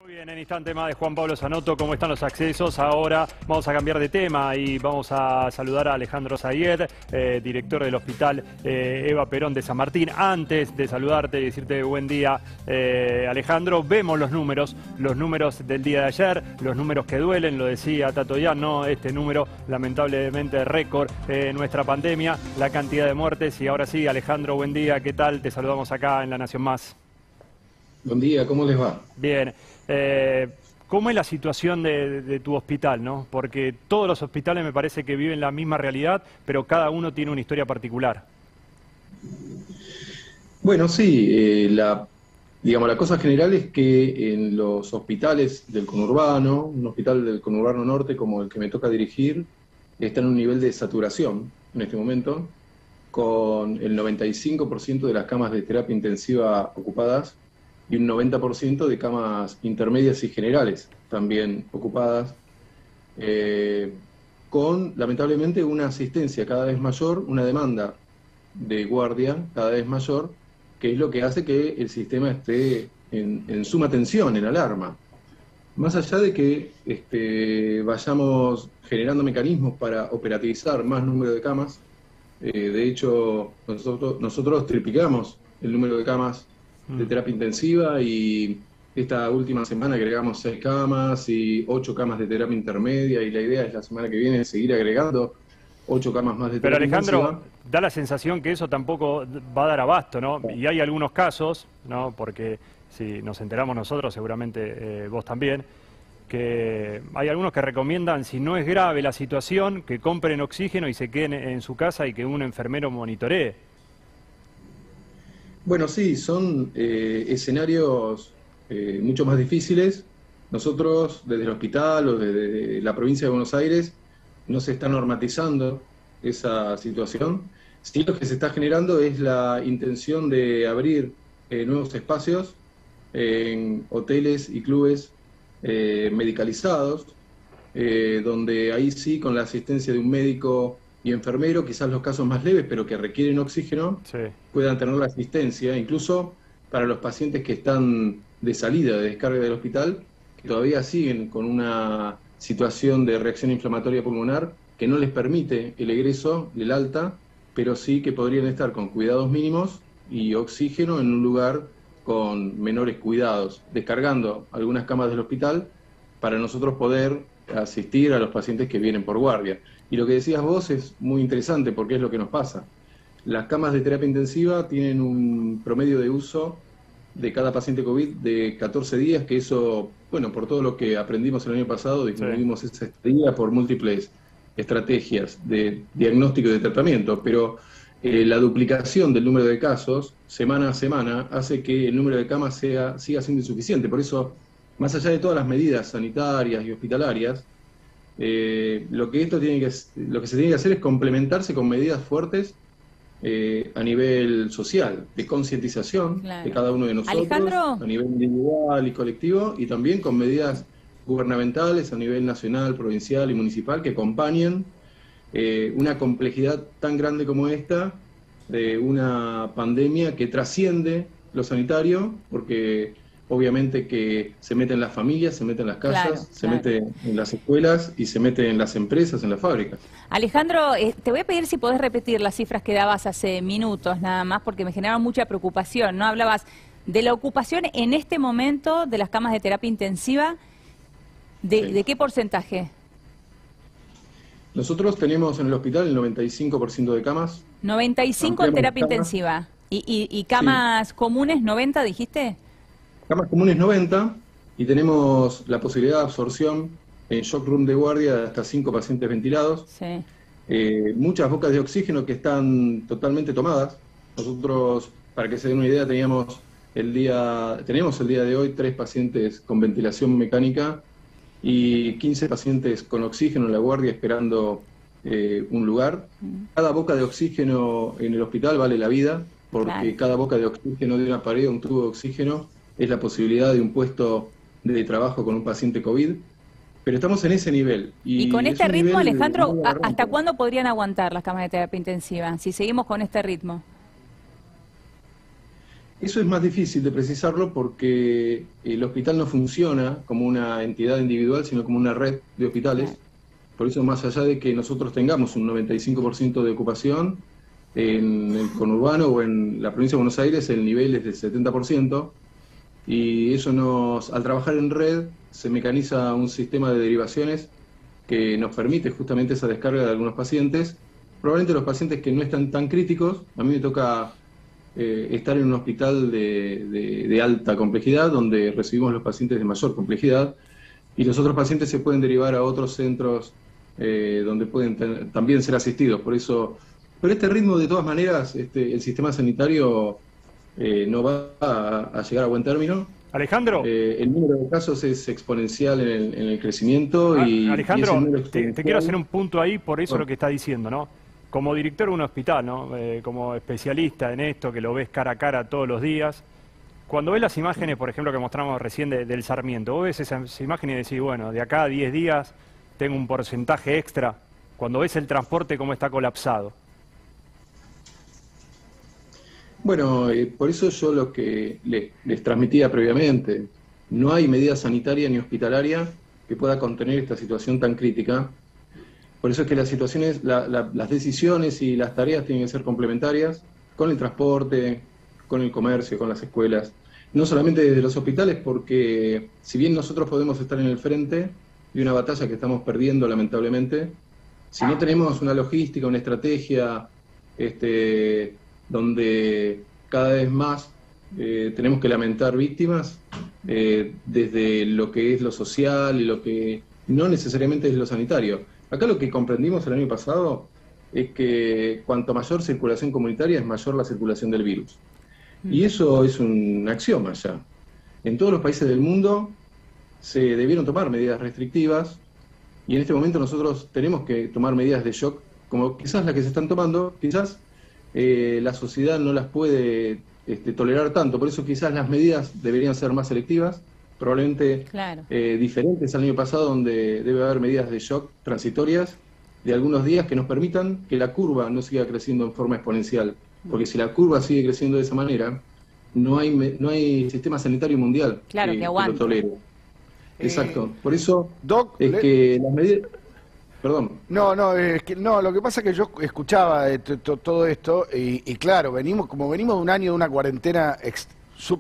Muy bien, en instante más de Juan Pablo Zanotto, ¿cómo están los accesos? Ahora vamos a cambiar de tema y vamos a saludar a Alejandro Zayed, director del Hospital Eva Perón de San Martín. Antes de saludarte y decirte buen día, Alejandro, vemos los números del día de ayer, los números que duelen, lo decía Tato Yan, ¿no? Este número lamentablemente récord en nuestra pandemia, la cantidad de muertes. Y ahora sí, Alejandro, buen día, ¿qué tal? Te saludamos acá en La Nación Más. Buen día, ¿cómo les va? Bien. ¿Cómo es la situación de tu hospital, no? Porque todos los hospitales me parece que viven la misma realidad, pero cada uno tiene una historia particular. Bueno, sí, la cosa general es que en los hospitales del conurbano, un hospital del conurbano norte como el que me toca dirigir, está en un nivel de saturación en este momento, con el 95% de las camas de terapia intensiva ocupadas y un 90% de camas intermedias y generales también ocupadas, con lamentablemente una asistencia cada vez mayor, una demanda de guardia cada vez mayor, que es lo que hace que el sistema esté en suma tensión, en alarma. Más allá de que vayamos generando mecanismos para operativizar más número de camas, de hecho nosotros triplicamos el número de camas de terapia intensiva y esta última semana agregamos 6 camas y 8 camas de terapia intermedia, y la idea es la semana que viene seguir agregando 8 camas más de terapia intensiva. Pero Alejandro, da la sensación que eso tampoco va a dar abasto, ¿no? Y hay algunos casos, ¿no? Porque si nos enteramos nosotros, seguramente vos también, que hay algunos que recomiendan, si no es grave la situación, que compren oxígeno y se queden en su casa y que un enfermero monitoree. Bueno, sí, son escenarios mucho más difíciles. Nosotros, desde el hospital o desde la provincia de Buenos Aires, no se está normatizando esa situación. Sí, lo que se está generando es la intención de abrir nuevos espacios en hoteles y clubes medicalizados, donde ahí sí, con la asistencia de un médico y enfermero, quizás los casos más leves, pero que requieren oxígeno, Sí. puedan tener la asistencia, incluso para los pacientes que están de salida, de descarga del hospital, que todavía siguen con una situación de reacción inflamatoria pulmonar que no les permite el egreso, el alta, pero sí que podrían estar con cuidados mínimos y oxígeno en un lugar con menores cuidados, descargando algunas camas del hospital para nosotros poder asistir a los pacientes que vienen por guardia. Y lo que decías vos es muy interesante porque es lo que nos pasa. Las camas de terapia intensiva tienen un promedio de uso de cada paciente COVID de 14 días, que eso, bueno, por todo lo que aprendimos el año pasado, disminuimos esa estadía por múltiples estrategias de diagnóstico y de tratamiento, pero la duplicación del número de casos semana a semana hace que el número de camas siga siendo insuficiente. Por eso, más allá de todas las medidas sanitarias y hospitalarias, lo que se tiene que hacer es complementarse con medidas fuertes a nivel social, de concientización de cada uno de nosotros, Alejandro, a nivel individual y colectivo, y también con medidas gubernamentales a nivel nacional, provincial y municipal que acompañen una complejidad tan grande como esta de una pandemia que trasciende lo sanitario, porque obviamente que se mete en las familias, se mete en las casas, se mete en las escuelas y se mete en las empresas, en las fábricas. Alejandro, te voy a pedir si podés repetir las cifras que dabas hace minutos nada más, porque me generaron mucha preocupación, ¿no? Hablabas de la ocupación en este momento de las camas de terapia intensiva, ¿de qué porcentaje? Nosotros tenemos en el hospital el 95% de camas. 95 en terapia intensiva. ¿Y camas comunes 90, dijiste? Camas comunes 90, y tenemos la posibilidad de absorción en shock room de guardia de hasta 5 pacientes ventilados. Sí. Muchas bocas de oxígeno que están totalmente tomadas. Nosotros, para que se den una idea, tenemos el día de hoy 3 pacientes con ventilación mecánica y 15 pacientes con oxígeno en la guardia esperando un lugar. Cada boca de oxígeno en el hospital vale la vida, porque cada boca de oxígeno de una pared, un tubo de oxígeno, es la posibilidad de un puesto de trabajo con un paciente COVID. Pero estamos en ese nivel. Y con este ritmo, Alejandro, ¿hasta cuándo podrían aguantar las camas de terapia intensiva si seguimos con este ritmo? Eso es más difícil de precisarlo porque el hospital no funciona como una entidad individual, sino como una red de hospitales. Por eso, más allá de que nosotros tengamos un 95% de ocupación, en el conurbano o en la provincia de Buenos Aires el nivel es del 70%, y eso al trabajar en red, se mecaniza un sistema de derivaciones que nos permite justamente esa descarga de algunos pacientes. Probablemente los pacientes que no están tan críticos, a mí me toca estar en un hospital de alta complejidad, donde recibimos los pacientes de mayor complejidad, y los otros pacientes se pueden derivar a otros centros donde pueden también ser asistidos. Por eso, pero este ritmo, de todas maneras, el sistema sanitario no va a llegar a buen término. Alejandro. El número de casos es exponencial en el crecimiento. Alejandro, te quiero hacer un punto ahí, por eso lo que está diciendo, ¿no? Como director de un hospital, ¿no? Como especialista en esto, que lo ves cara a cara todos los días, cuando ves las imágenes, por ejemplo, que mostramos recién del Sarmiento, vos ves esas imágenes y decís, bueno, de acá a 10 días tengo un porcentaje extra. Cuando ves el transporte, cómo está colapsado. Bueno, por eso yo lo que les transmitía previamente, no hay medida sanitaria ni hospitalaria que pueda contener esta situación tan crítica. Por eso es que las situaciones, las decisiones y las tareas tienen que ser complementarias con el transporte, con el comercio, con las escuelas. No solamente desde los hospitales, porque si bien nosotros podemos estar en el frente de una batalla que estamos perdiendo lamentablemente, si no tenemos una logística, una estrategia, donde cada vez más tenemos que lamentar víctimas, desde lo que es lo social y lo que no necesariamente es lo sanitario. Acá lo que comprendimos el año pasado es que cuanto mayor circulación comunitaria es mayor la circulación del virus. Y eso es un axioma ya. En todos los países del mundo se debieron tomar medidas restrictivas, y en este momento nosotros tenemos que tomar medidas de shock, como quizás las que se están tomando, quizás la sociedad no las puede tolerar tanto. Por eso quizás las medidas deberían ser más selectivas, probablemente diferentes al año pasado, donde debe haber medidas de shock transitorias de algunos días que nos permitan que la curva no siga creciendo en forma exponencial. Porque si la curva sigue creciendo de esa manera, no hay sistema sanitario mundial que lo tolere. Exacto. Por eso que las medidas... Perdón. No, lo que pasa es que yo escuchaba todo esto y claro, venimos de un año de una cuarentena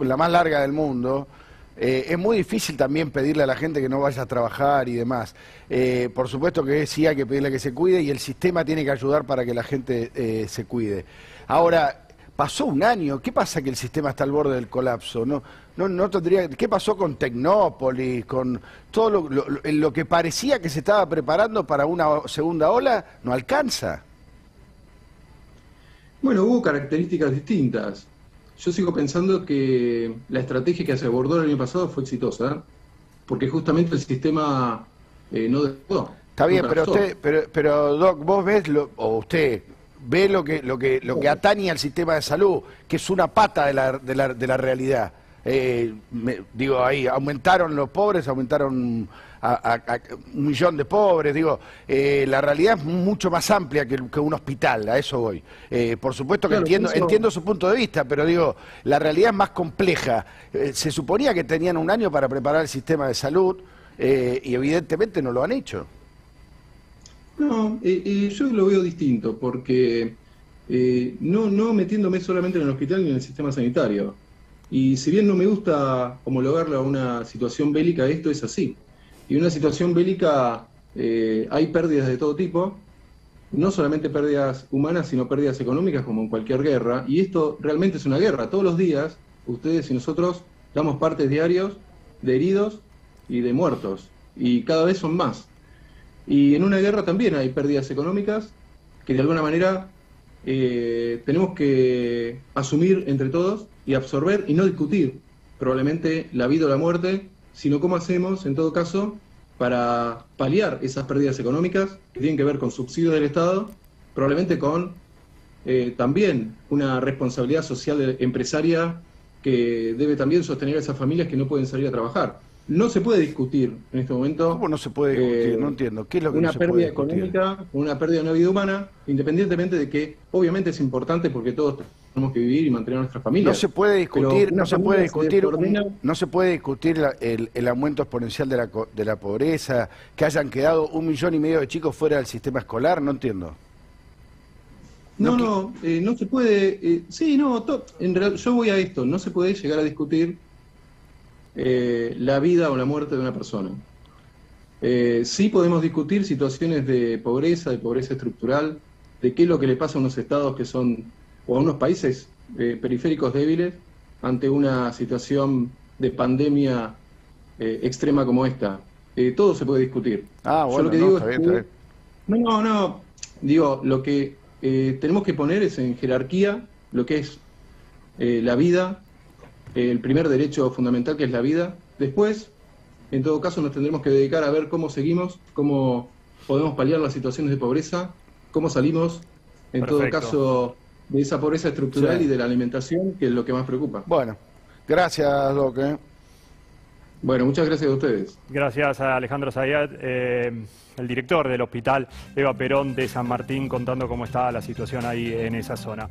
la más larga del mundo. Es muy difícil también pedirle a la gente que no vaya a trabajar y demás. Por supuesto que sí hay que pedirle que se cuide, y el sistema tiene que ayudar para que la gente se cuide. Ahora, pasó un año, ¿qué pasa que el sistema está al borde del colapso? No tendría. ¿Qué pasó con Tecnópolis, con todo lo que parecía que se estaba preparando para una segunda ola? No alcanza. Bueno, hubo características distintas. Yo sigo pensando que la estrategia que se abordó el año pasado fue exitosa, porque justamente el sistema no dejó. Está bien, pero Doc, vos ves usted ve lo que atañe al sistema de salud, que es una pata de la realidad. Ahí aumentaron los pobres, aumentaron a 1 millón de pobres. La realidad es mucho más amplia que un hospital, a eso voy. Por supuesto que entiendo su punto de vista, pero la realidad es más compleja. Se suponía que tenían un año para preparar el sistema de salud, y evidentemente no lo han hecho. No, yo lo veo distinto, porque no metiéndome solamente en el hospital ni en el sistema sanitario. Y si bien no me gusta homologarlo a una situación bélica, esto es así. Y en una situación bélica hay pérdidas de todo tipo, no solamente pérdidas humanas, sino pérdidas económicas, como en cualquier guerra. Y esto realmente es una guerra. Todos los días, ustedes y nosotros damos partes diarios de heridos y de muertos, y cada vez son más. Y en una guerra también hay pérdidas económicas que de alguna manera tenemos que asumir entre todos y absorber, y no discutir probablemente la vida o la muerte, sino cómo hacemos en todo caso para paliar esas pérdidas económicas que tienen que ver con subsidios del Estado, probablemente con también una responsabilidad social empresaria que debe también sostener a esas familias que no pueden salir a trabajar. No se puede discutir en este momento. ¿Cómo no se puede discutir? No entiendo. ¿Qué es lo que una no se puede pérdida discutir? Económica, una pérdida de una vida humana, independientemente de que obviamente es importante porque todos tenemos que vivir y mantener a nuestras familias. No se puede discutir, Pero no se puede una discutir, familia se no se puede discutir el aumento exponencial de la pobreza, que hayan quedado 1,5 millones de chicos fuera del sistema escolar, no entiendo. No se puede. En realidad, yo voy a esto. No se puede llegar a discutir la vida o la muerte de una persona. Sí podemos discutir situaciones de pobreza estructural, de qué es lo que le pasa a unos estados que son, o a unos países periféricos débiles, ante una situación de pandemia extrema como esta. Todo se puede discutir. Ah, bueno, yo lo que no, digo está es bien, está bien. digo, lo que tenemos que poner es en jerarquía lo que es la vida, el primer derecho fundamental que es la vida. Después, en todo caso, nos tendremos que dedicar a ver cómo seguimos, cómo podemos paliar las situaciones de pobreza, cómo salimos, en Perfecto. todo caso, de esa pobreza estructural Sí. y de la alimentación, que es lo que más preocupa. Bueno, gracias, Doc. Bueno, muchas gracias a ustedes. Gracias a Alejandro Zayat, el director del Hospital Eva Perón de San Martín, contando cómo está la situación ahí en esa zona.